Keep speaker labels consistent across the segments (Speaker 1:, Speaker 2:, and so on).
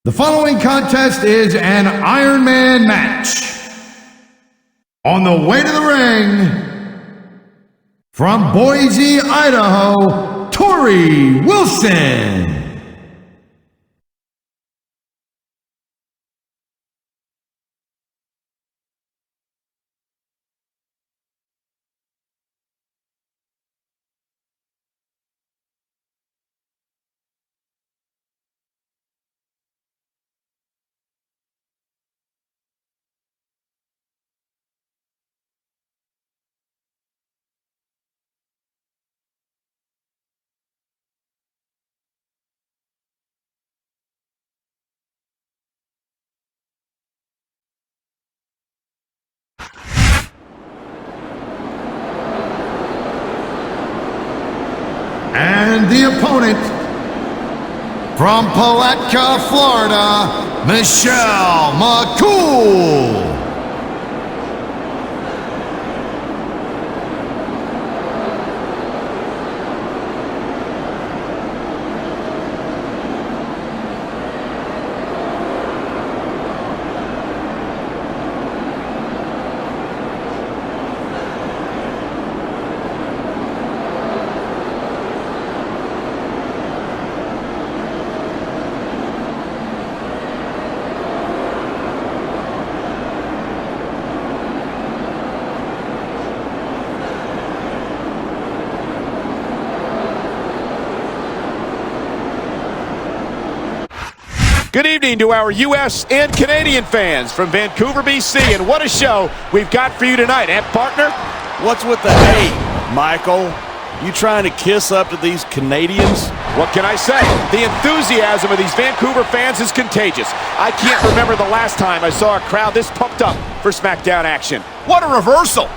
Speaker 1: The following contest is an Iron Man match. On the way to the ring, from Boise, Idaho, Torrie Wilson. And the opponent, from Palatka, Florida, Michelle McCool.
Speaker 2: Good evening to our U.S. and Canadian fans from Vancouver, BC, and what a show we've got for you tonight, partner?
Speaker 3: What's with the hate, Michael? You trying to kiss up to these Canadians?
Speaker 2: What can I say? The enthusiasm of these Vancouver fans is contagious. I can't remember the last time I saw a crowd this pumped up for SmackDown action. What a reversal!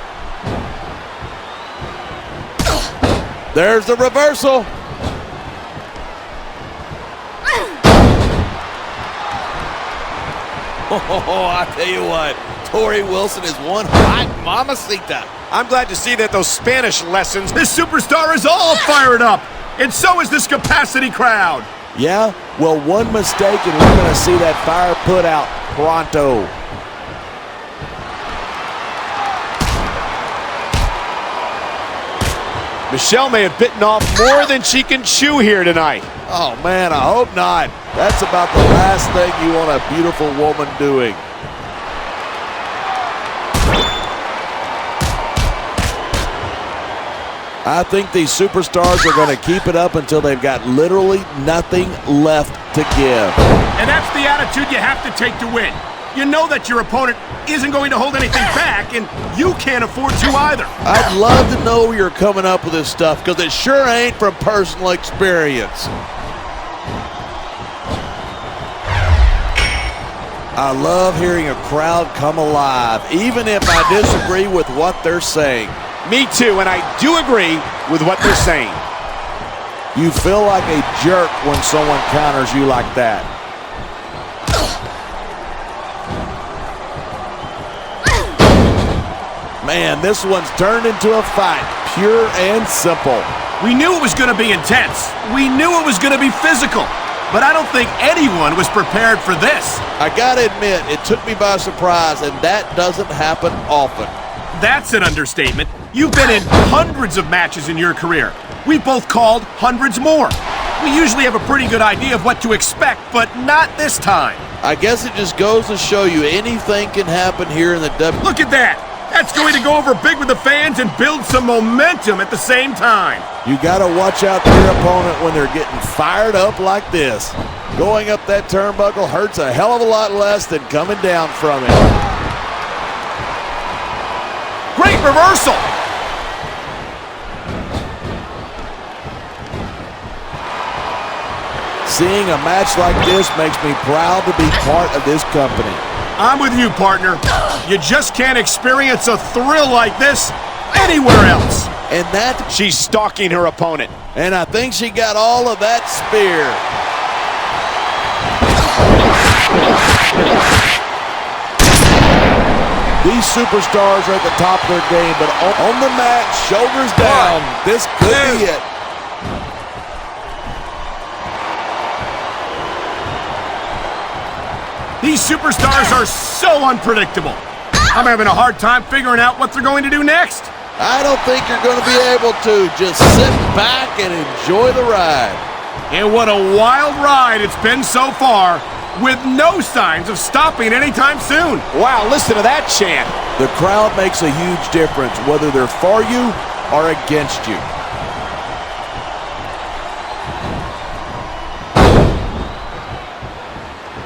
Speaker 3: There's the reversal. Oh, I tell you what, Torrie Wilson is one hot mamacita.
Speaker 2: I'm glad to see that those Spanish lessons.
Speaker 4: This superstar is all fired up, and so is this capacity crowd.
Speaker 3: Yeah? Well, one mistake and we're going to see that fire put out pronto.
Speaker 2: Michelle may have bitten off more than she can chew here tonight.
Speaker 3: Oh, man, I hope not. That's about the last thing you want a beautiful woman doing. I think these superstars are going to keep it up until they've got literally nothing left to give.
Speaker 4: And that's the attitude you have to take to win. You know that your opponent isn't going to hold anything back, and you can't afford to either.
Speaker 3: I'd love to know where you're coming up with this stuff, because it sure ain't from personal experience. I love hearing a crowd come alive, even if I disagree with what they're saying.
Speaker 2: Me too, and I do agree with what they're saying.
Speaker 3: You feel like a jerk when someone counters you like that. Man, this one's turned into a fight, pure and simple.
Speaker 4: We knew it was going to be intense. We knew it was going to be physical. But I don't think anyone was prepared for this.
Speaker 3: I gotta admit, it took me by surprise, and that doesn't happen often.
Speaker 4: That's an understatement. You've been in hundreds of matches in your career. We've both called hundreds more. We usually have a pretty good idea of what to expect, but not this time.
Speaker 3: I guess it just goes to show you anything can happen here in the W.
Speaker 4: Look at that! That's going to go over big with the fans and build some momentum at the same time.
Speaker 3: You got to watch out for your opponent when they're getting fired up like this. Going up that turnbuckle hurts a hell of a lot less than coming down from it.
Speaker 4: Great reversal.
Speaker 3: Seeing a match like this makes me proud to be part of this company.
Speaker 4: I'm with you, partner. You just can't experience a thrill like this anywhere else.
Speaker 3: And that,
Speaker 2: she's stalking her opponent.
Speaker 3: And I think she got all of that spear. These superstars are at the top of their game, but on the mat, shoulders down, this could be it.
Speaker 4: These superstars are so unpredictable. I'm having a hard time figuring out what they're going to do next.
Speaker 3: I don't think you're going to be able to. Just sit back and enjoy the ride.
Speaker 4: And what a wild ride it's been so far, with no signs of stopping anytime soon.
Speaker 2: Wow, listen to that chant.
Speaker 3: The crowd makes a huge difference, whether they're for you or against you.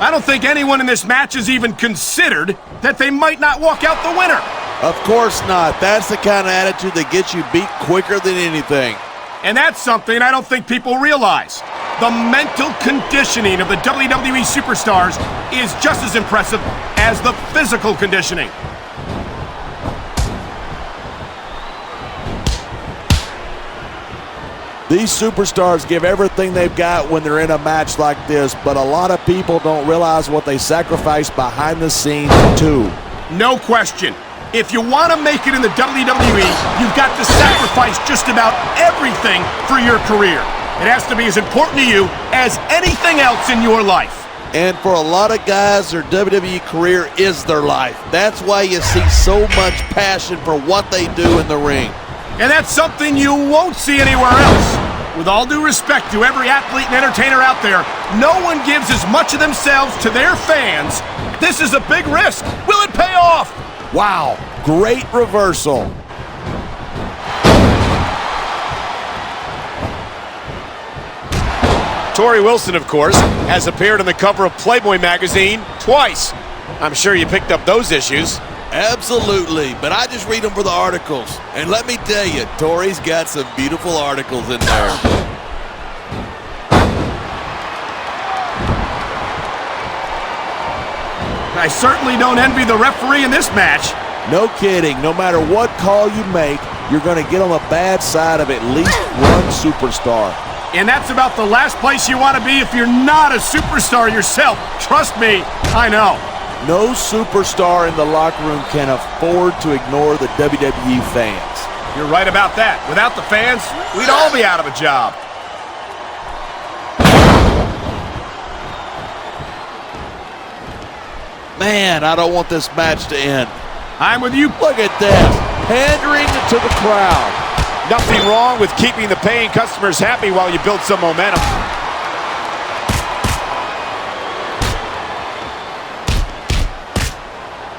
Speaker 4: I don't think anyone in this match has even considered that they might not walk out the winner.
Speaker 3: Of course not. That's the kind of attitude that gets you beat quicker than anything.
Speaker 4: And that's something I don't think people realize. The mental conditioning of the WWE superstars is just as impressive as the physical conditioning.
Speaker 3: These superstars give everything they've got when they're in a match like this, but a lot of people don't realize what they sacrifice behind the scenes too.
Speaker 4: No question. If you want to make it in the WWE, you've got to sacrifice just about everything for your career. It has to be as important to you as anything else in your life.
Speaker 3: And for a lot of guys, their WWE career is their life. That's why you see so much passion for what they do in the ring.
Speaker 4: And that's something you won't see anywhere else. With all due respect to every athlete and entertainer out there, no one gives as much of themselves to their fans. This is a big risk. Will it pay off?
Speaker 3: Wow, great reversal.
Speaker 2: Torrie Wilson, of course, has appeared on the cover of Playboy magazine twice. I'm sure you picked up those issues.
Speaker 3: Absolutely, but I just read them for the articles. And let me tell you, Torrie's got some beautiful articles in there.
Speaker 4: I certainly don't envy the referee in this match.
Speaker 3: No kidding. No matter what call you make, you're going to get on the bad side of at least one superstar.
Speaker 4: And that's about the last place you want to be if you're not a superstar yourself. Trust me, I know.
Speaker 3: No superstar in the locker room can afford to ignore the WWE fans.
Speaker 4: You're right about that. Without the fans, we'd all be out of a job.
Speaker 3: Man, I don't want this match to end.
Speaker 4: I'm with you.
Speaker 3: Look at this. Pandering to the crowd.
Speaker 2: Nothing wrong with keeping the paying customers happy while you build some momentum.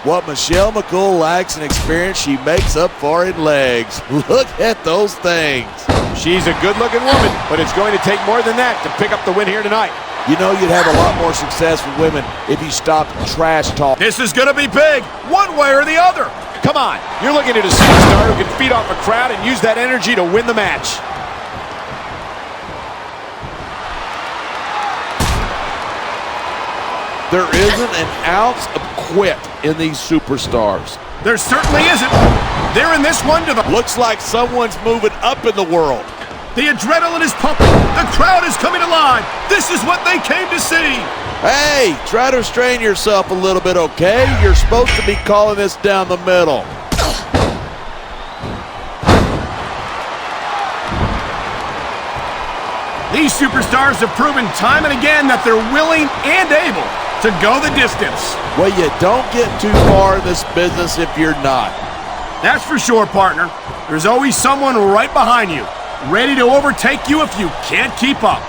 Speaker 3: What Michelle McCool lacks in experience, she makes up for in legs. Look at those things.
Speaker 2: She's a good-looking woman, but it's going to take more than that to pick up the win here tonight.
Speaker 3: You know you'd have a lot more success with women if you stopped trash talk.
Speaker 4: This is going to be big, one way or the other.
Speaker 2: Come on, you're looking at a superstar who can feed off a crowd and use that energy to win the match.
Speaker 3: There isn't an ounce of quit in these superstars.
Speaker 4: There certainly isn't. They're in this one to the...
Speaker 3: Looks like someone's moving up in the world.
Speaker 4: The adrenaline is pumping. The crowd is coming alive. This is what they came to see.
Speaker 3: Hey, try to restrain yourself a little bit, okay? You're supposed to be calling this down the middle.
Speaker 4: These superstars have proven time and again that they're willing and able to go the distance.
Speaker 3: Well, you don't get too far in this business if you're not.
Speaker 4: That's for sure, partner. There's always someone right behind you, ready to overtake you if you can't keep up.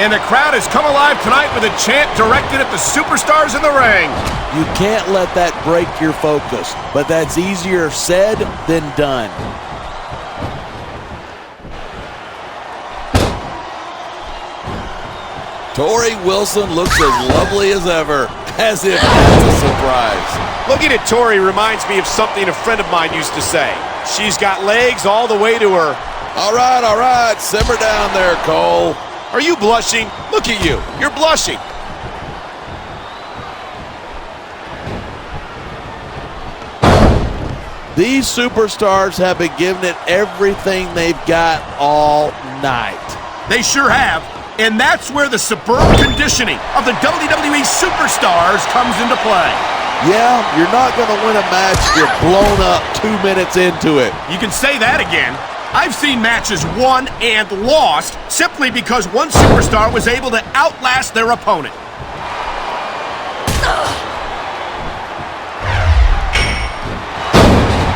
Speaker 4: And the crowd has come alive tonight with a chant directed at the superstars in the ring.
Speaker 3: You can't let that break your focus, but that's easier said than done. Torrie Wilson looks as lovely as ever, as if that's a surprise.
Speaker 2: Looking at Torrie reminds me of something a friend of mine used to say. She's got legs all the way to her.
Speaker 3: All right, simmer down there, Cole.
Speaker 2: Are you blushing? Look at you. You're blushing.
Speaker 3: These superstars have been giving it everything they've got all night.
Speaker 4: They sure have. And that's where the superb conditioning of the WWE superstars comes into play.
Speaker 3: Yeah, you're not going to win a match if you're blown up 2 minutes into it.
Speaker 4: You can say that again. I've seen matches won and lost simply because one superstar was able to outlast their opponent.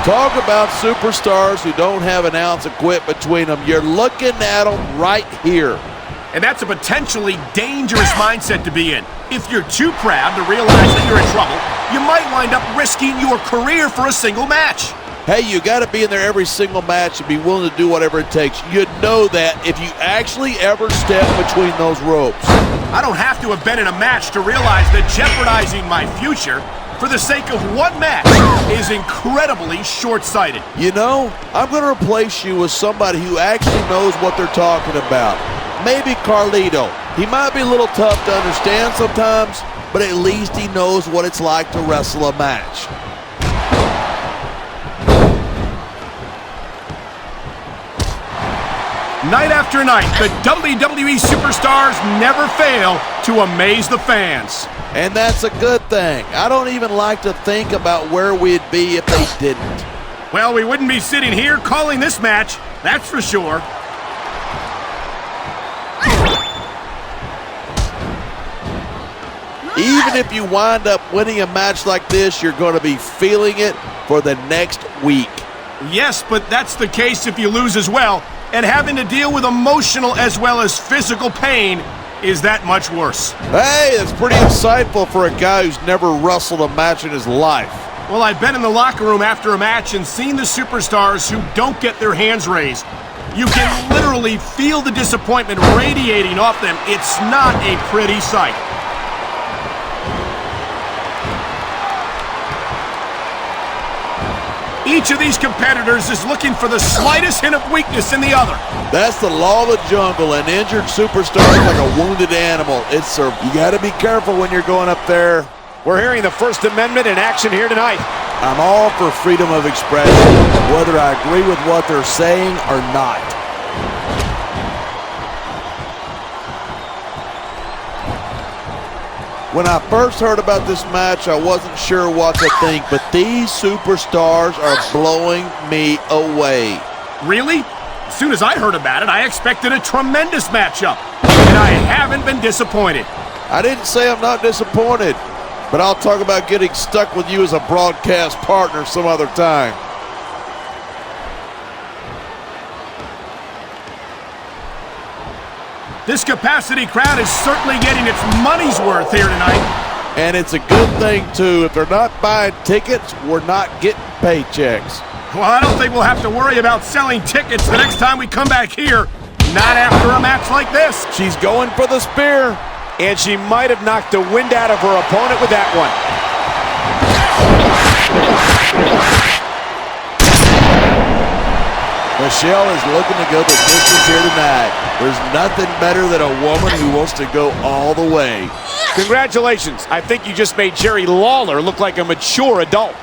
Speaker 3: Talk about superstars who don't have an ounce of quit between them. You're looking at them right here.
Speaker 4: And that's a potentially dangerous mindset to be in. If you're too proud to realize that you're in trouble, you might wind up risking your career for a single match.
Speaker 3: Hey, you got to be in there every single match and be willing to do whatever it takes. You'd know that if you actually ever step between those ropes.
Speaker 4: I don't have to have been in a match to realize that jeopardizing my future for the sake of one match is incredibly short-sighted.
Speaker 3: You know, I'm going to replace you with somebody who actually knows what they're talking about. Maybe Carlito. He might be a little tough to understand sometimes, but at least he knows what it's like to wrestle a match.
Speaker 4: Night after night, the WWE superstars never fail to amaze the fans.
Speaker 3: And that's a good thing. I don't even like to think about where we'd be if they didn't.
Speaker 4: Well, we wouldn't be sitting here calling this match, that's for sure.
Speaker 3: Even if you wind up winning a match like this, you're going to be feeling it for the next week.
Speaker 4: Yes, but that's the case if you lose as well, and having to deal with emotional as well as physical pain is that much worse.
Speaker 3: Hey, that's pretty insightful for a guy who's never wrestled a match in his life.
Speaker 4: Well, I've been in the locker room after a match and seen the superstars who don't get their hands raised. You can literally feel the disappointment radiating off them. It's not a pretty sight. Each of these competitors is looking for the slightest hint of weakness in the other.
Speaker 3: That's the law of the jungle. An injured superstar is like a wounded animal. You got to be careful when you're going up there.
Speaker 2: We're hearing the First Amendment in action here tonight.
Speaker 3: I'm all for freedom of expression, whether I agree with what they're saying or not. When I first heard about this match, I wasn't sure what to think, but these superstars are blowing me away.
Speaker 4: Really? As soon as I heard about it, I expected a tremendous matchup, and I haven't been disappointed.
Speaker 3: I didn't say I'm not disappointed, but I'll talk about getting stuck with you as a broadcast partner some other time.
Speaker 4: This capacity crowd is certainly getting its money's worth here tonight.
Speaker 3: And it's a good thing, too. If they're not buying tickets, we're not getting paychecks.
Speaker 4: Well, I don't think we'll have to worry about selling tickets the next time we come back here. Not after a match like this.
Speaker 3: She's going for the spear.
Speaker 2: And she might have knocked the wind out of her opponent with that one.
Speaker 3: Michelle is looking to go the distance here tonight. There's nothing better than a woman who wants to go all the way.
Speaker 2: Congratulations. I think you just made Jerry Lawler look like a mature adult.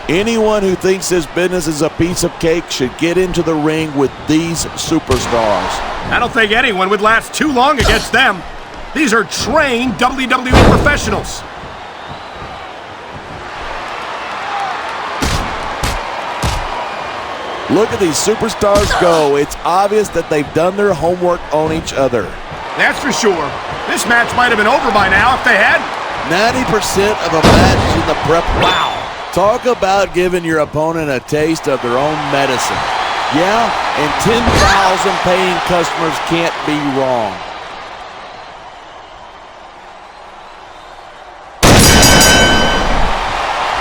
Speaker 3: Anyone who thinks this business is a piece of cake should get into the ring with these superstars.
Speaker 4: I don't think anyone would last too long against them. These are trained WWE professionals.
Speaker 3: Look at these superstars go. It's obvious that they've done their homework on each other.
Speaker 4: That's for sure. This match might have been over by now if they had.
Speaker 3: 90% of a match in the prep. Wow. Talk about giving your opponent a taste of their own medicine. Yeah, and 10,000 paying customers can't be wrong.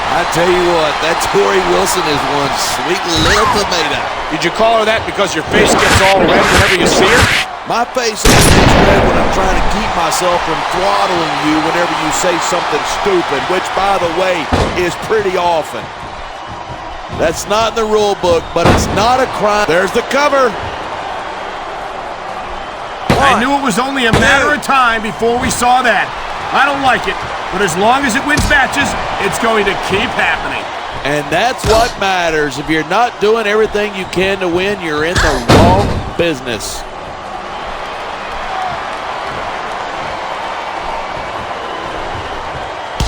Speaker 3: I tell you what, that Tori Wilson is one sweet little tomato.
Speaker 2: Did you call her that because your face gets all red whenever you see her?
Speaker 3: My face always gets red when I'm trying to keep myself from throttling you whenever you say something stupid, which, by the way, is pretty often. That's not in the rule book, but it's not a crime. There's the cover.
Speaker 4: I knew it was only a matter of time before we saw that. I don't like it, but as long as it wins matches, it's going to keep happening.
Speaker 3: And that's what matters. If you're not doing everything you can to win, you're in the wrong business.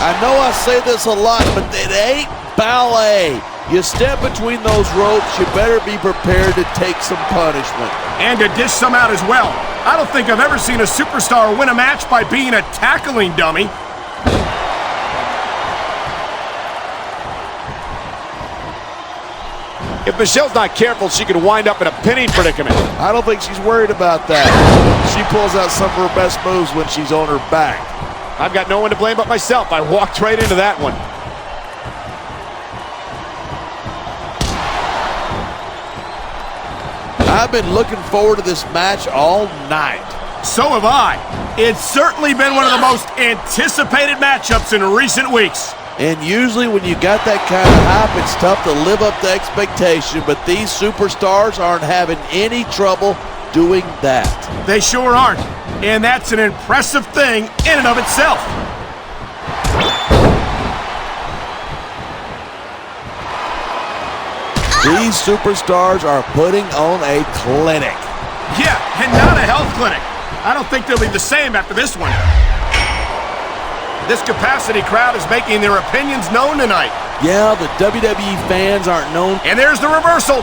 Speaker 3: I know I say this a lot, but it ain't ballet. You step between those ropes, you better be prepared to take some punishment.
Speaker 4: And to dish some out as well. I don't think I've ever seen a superstar win a match by being a tackling dummy.
Speaker 2: If Michelle's not careful, she could wind up in a pinning predicament.
Speaker 3: I don't think she's worried about that. She pulls out some of her best moves when she's on her back.
Speaker 2: I've got no one to blame but myself. I walked right into that one.
Speaker 3: I've been looking forward to this match all night.
Speaker 4: So have I. It's certainly been one of the most anticipated matchups in recent weeks.
Speaker 3: And usually when you got that kind of hype, it's tough to live up to expectation, but these superstars aren't having any trouble doing that.
Speaker 4: They sure aren't. And that's an impressive thing in and of itself.
Speaker 3: These superstars are putting on a clinic.
Speaker 4: Yeah, and not a health clinic. I don't think they'll be the same after this one. This capacity crowd is making their opinions known tonight.
Speaker 3: Yeah, the WWE fans aren't known.
Speaker 4: And there's the reversal.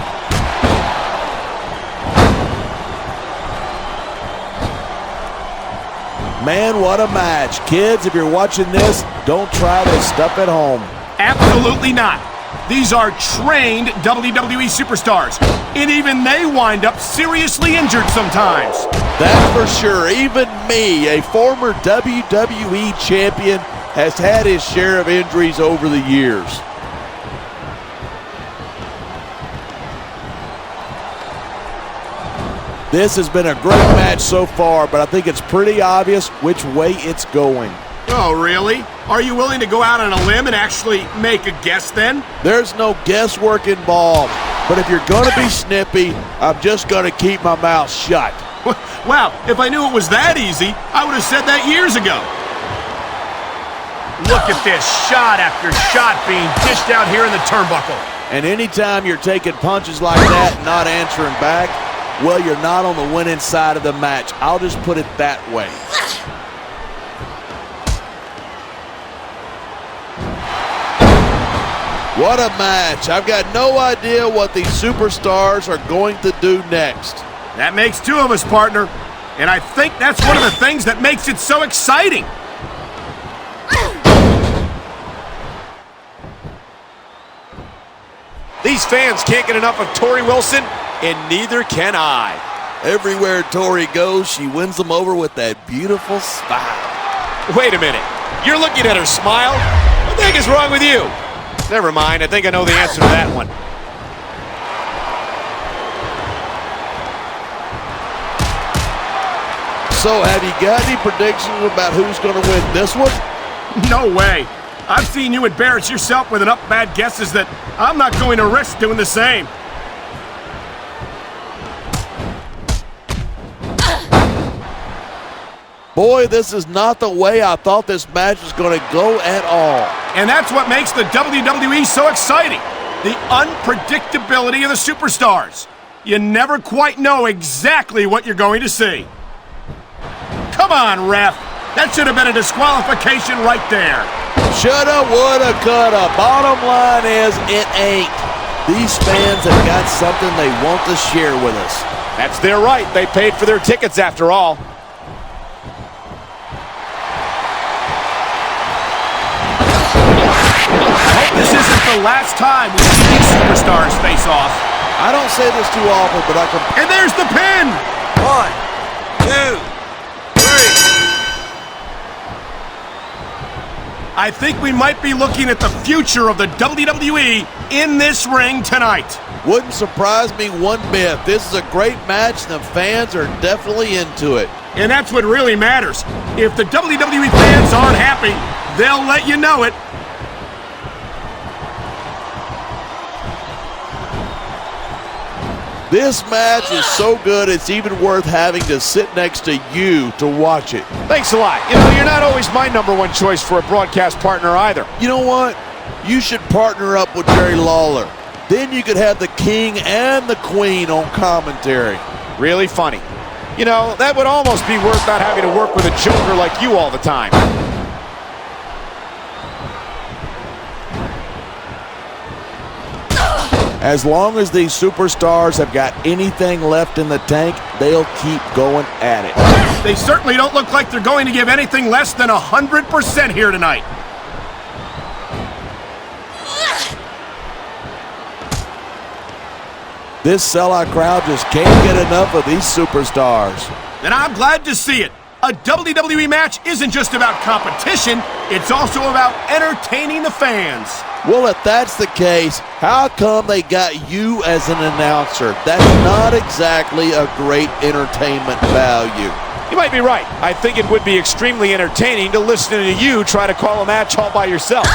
Speaker 3: Man, what a match. Kids, if you're watching this, don't try this stuff at home.
Speaker 4: Absolutely not. These are trained WWE superstars, and even they wind up seriously injured sometimes.
Speaker 3: That's for sure. Even me, a former WWE champion, has had his share of injuries over the years. This has been a great match so far, but I think it's pretty obvious which way it's going.
Speaker 4: Oh, really? Are you willing to go out on a limb and actually make a guess then?
Speaker 3: There's no guesswork involved, but if you're going to be snippy, I'm just going to keep my mouth shut.
Speaker 4: Wow, if I knew it was that easy, I would have said that years ago. Look at this, shot after shot being dished out here in the turnbuckle.
Speaker 3: And anytime you're taking punches like that and not answering back, well, you're not on the winning side of the match. I'll just put it that way. What a match. I've got no idea what these superstars are going to do next.
Speaker 4: That makes two of us, partner. And I think that's one of the things that makes it so exciting.
Speaker 2: These fans can't get enough of Tori Wilson, and neither can I.
Speaker 3: Everywhere Tori goes, she wins them over with that beautiful smile.
Speaker 2: Wait a minute. You're looking at her smile? What the heck is wrong with you? Never mind. I think I know the answer to that one.
Speaker 3: So, have you got any predictions about who's going to win this one?
Speaker 4: No way. I've seen you embarrass yourself with enough bad guesses that I'm not going to risk doing the same.
Speaker 3: Boy, this is not the way I thought this match was going to go at all.
Speaker 4: And that's what makes the WWE so exciting. The unpredictability of the superstars. You never quite know exactly what you're going to see. Come on, ref. That should have been a disqualification right there.
Speaker 3: Shoulda, woulda, coulda. Bottom line is, it ain't. These fans have got something they want to share with us.
Speaker 2: That's their right. They paid for their tickets after all.
Speaker 4: This isn't the last time we see these superstars face off.
Speaker 3: I don't say this too often, but I can...
Speaker 4: And there's the pin!
Speaker 3: 1, 2, 3.
Speaker 4: I think we might be looking at the future of the WWE in this ring tonight.
Speaker 3: Wouldn't surprise me one bit. This is a great match, and the fans are definitely into it.
Speaker 4: And that's what really matters. If the WWE fans aren't happy, they'll let you know it.
Speaker 3: This match is so good, it's even worth having to sit next to you to watch it.
Speaker 2: Thanks a lot. You know, you're not always my number one choice for a broadcast partner either.
Speaker 3: You know what? You should partner up with Jerry Lawler. Then you could have the King and the Queen on commentary.
Speaker 2: Really funny. You know, that would almost be worth not having to work with a joker like you all the time.
Speaker 3: As long as these superstars have got anything left in the tank, they'll keep going at it.
Speaker 4: They certainly don't look like they're going to give anything less than 100% here tonight.
Speaker 3: This sellout crowd just can't get enough of these superstars.
Speaker 4: And I'm glad to see it. A WWE match isn't just about competition, it's also about entertaining the fans.
Speaker 3: Well, if that's the case, how come they got you as an announcer? That's not exactly a great entertainment value.
Speaker 2: You might be right. I think it would be extremely entertaining to listen to you try to call a match all by yourself.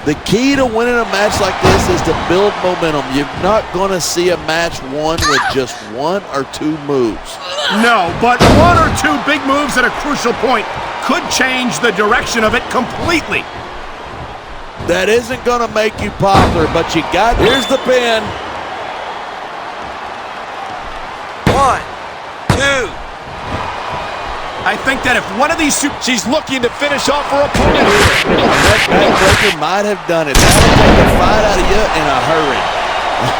Speaker 3: The key to winning a match like this is to build momentum. You're not going to see a match won with just one or two moves.
Speaker 4: No, but one or two big moves at a crucial point could change the direction of it completely.
Speaker 3: That isn't going to make you popular, but you got... Here's the pin.
Speaker 5: 1, 2.
Speaker 4: I think that if one of these
Speaker 2: She's looking to finish off her opponent.
Speaker 3: That backbreaker might have done it. That'll take the fight out of you in a hurry.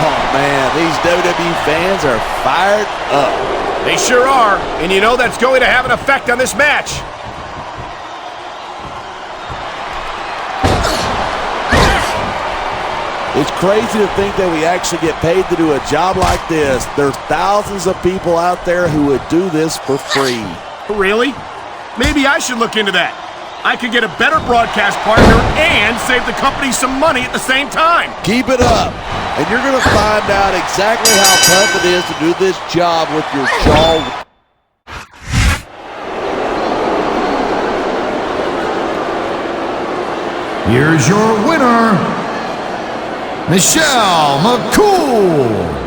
Speaker 3: Oh, man, these WWE fans are fired up.
Speaker 4: They sure are, and you know that's going to have an effect on this match.
Speaker 3: It's crazy to think that we actually get paid to do a job like this. There's thousands of people out there who would do this for free.
Speaker 4: Really? Maybe I should look into that. I could get a better broadcast partner and save the company some money at the same time.
Speaker 3: Keep it up, and you're going to find out exactly how tough it is to do this job with your jaw.
Speaker 1: Here's your winner, Michelle McCool.